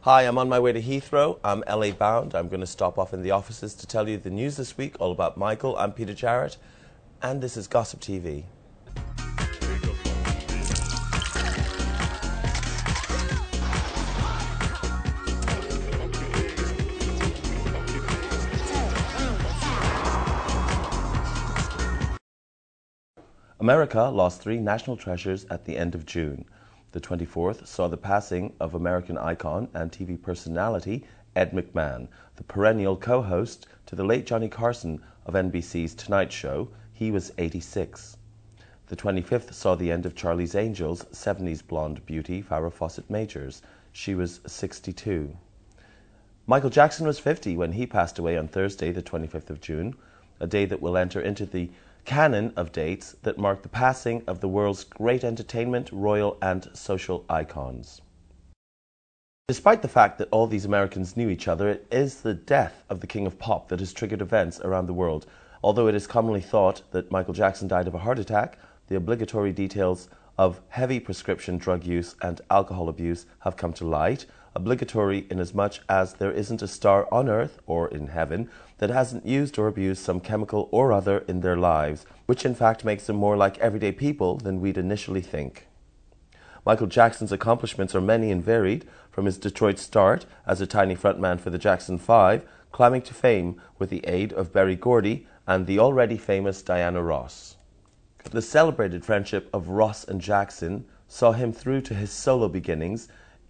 Hi, I'm on my way to Heathrow. I'm LA bound. I'm going to stop off in the offices to tell you the news this week, all about Michael. I'm Peter Jarrette, and this is Gossip TV. America lost three national treasures at the end of June. The 24th saw the passing of American icon and TV personality Ed McMahon, the perennial co-host to the late Johnny Carson of NBC's Tonight Show. He was 86. The 25th saw the end of Charlie's Angels' 70s blonde beauty Farrah Fawcett Majors. She was 62. Michael Jackson was 50 when he passed away on Thursday, the 25th of June, a day that will enter into the canon of dates that mark the passing of the world's great entertainment, royal and social icons. Despite the fact that all these Americans knew each other, it is the death of the King of Pop that has triggered events around the world. Although it is commonly thought that Michael Jackson died of a heart attack, the obligatory details of heavy prescription drug use and alcohol abuse have come to light, obligatory inasmuch as there isn't a star on earth or in heaven that hasn't used or abused some chemical or other in their lives, which in fact makes them more like everyday people than we'd initially think. Michael Jackson's accomplishments are many and varied, from his Detroit start as a tiny frontman for the Jackson 5, climbing to fame with the aid of Berry Gordy and the already famous Diana Ross. The celebrated friendship of Ross and Jackson saw him through to his solo beginnings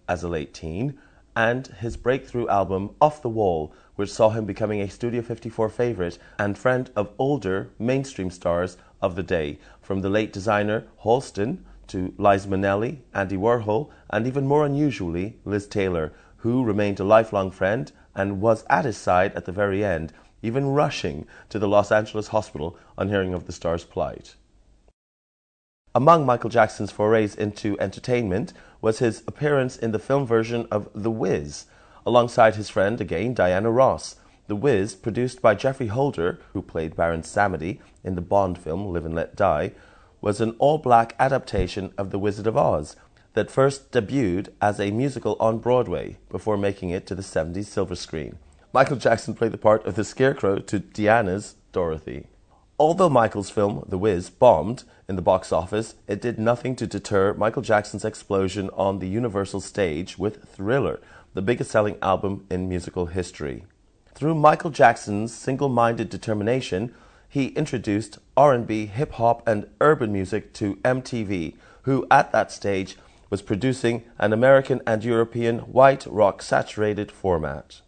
as a late teen, and his breakthrough album Off the Wall, which saw him becoming a Studio 54 favourite and friend of older mainstream stars of the day, from the late designer Halston to Liza Minnelli, Andy Warhol, and even more unusually, Liz Taylor, who remained a lifelong friend and was at his side at the very end, even rushing to the Los Angeles hospital on hearing of the star's plight. Among Michael Jackson's forays into entertainment was his appearance in the film version of The Wiz, alongside his friend again, Diana Ross. The Wiz, produced by Jeffrey Holder, who played Baron Samedi in the Bond film Live and Let Die, was an all-black adaptation of The Wizard of Oz that first debuted as a musical on Broadway before making it to the 70s silver screen. Michael Jackson played the part of the Scarecrow to Diana's Dorothy. Although Michael's film, The Wiz, bombed in the box office, it did nothing to deter Michael Jackson's explosion on the Universal stage with Thriller, the biggest selling album in musical history. Through Michael Jackson's single-minded determination, he introduced R&B, hip-hop and urban music to MTV, who at that stage was producing an American and European white rock-saturated format.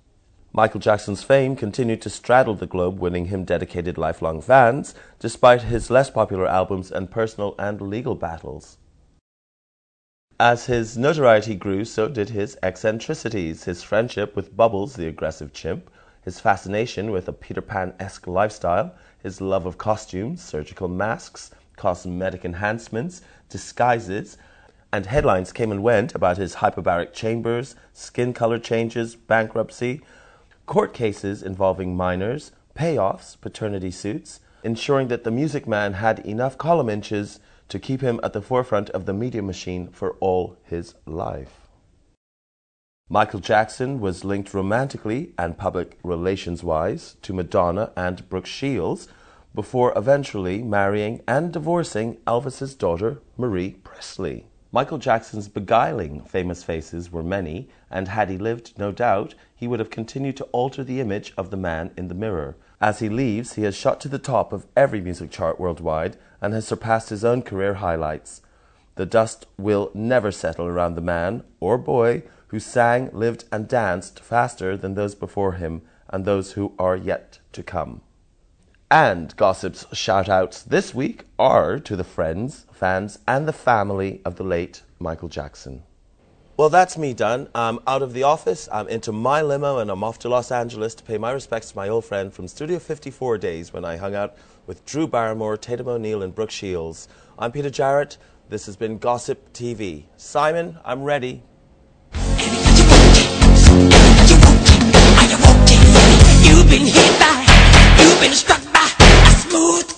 Michael Jackson's fame continued to straddle the globe, winning him dedicated lifelong fans, despite his less popular albums and personal and legal battles. As his notoriety grew, so did his eccentricities, his friendship with Bubbles, the aggressive chimp, his fascination with a Peter Pan-esque lifestyle, his love of costumes, surgical masks, cosmetic enhancements, disguises, and headlines came and went about his hyperbaric chambers, skin color changes, bankruptcy, court cases involving minors, payoffs, paternity suits, ensuring that the Music Man had enough column inches to keep him at the forefront of the media machine for all his life. Michael Jackson was linked romantically and public relations-wise to Madonna and Brooke Shields before eventually marrying and divorcing Elvis's daughter, Marie Presley. Michael Jackson's beguiling famous faces were many, and had he lived, no doubt, he would have continued to alter the image of the man in the mirror. As he leaves, he has shot to the top of every music chart worldwide and has surpassed his own career highlights. The dust will never settle around the man, or boy, who sang, lived and danced faster than those before him and those who are yet to come. And Gossip's shout-outs this week are to the friends, fans and the family of the late Michael Jackson. Well, that's me done. I'm out of the office, I'm into my limo, and I'm off to Los Angeles to pay my respects to my old friend from Studio 54 days when I hung out with Drew Barrymore, Tatum O'Neal and Brooke Shields. I'm Peter Jarrette. This has been Gossip TV. Simon, I'm ready. You've been hit by, you've been struck by a smooth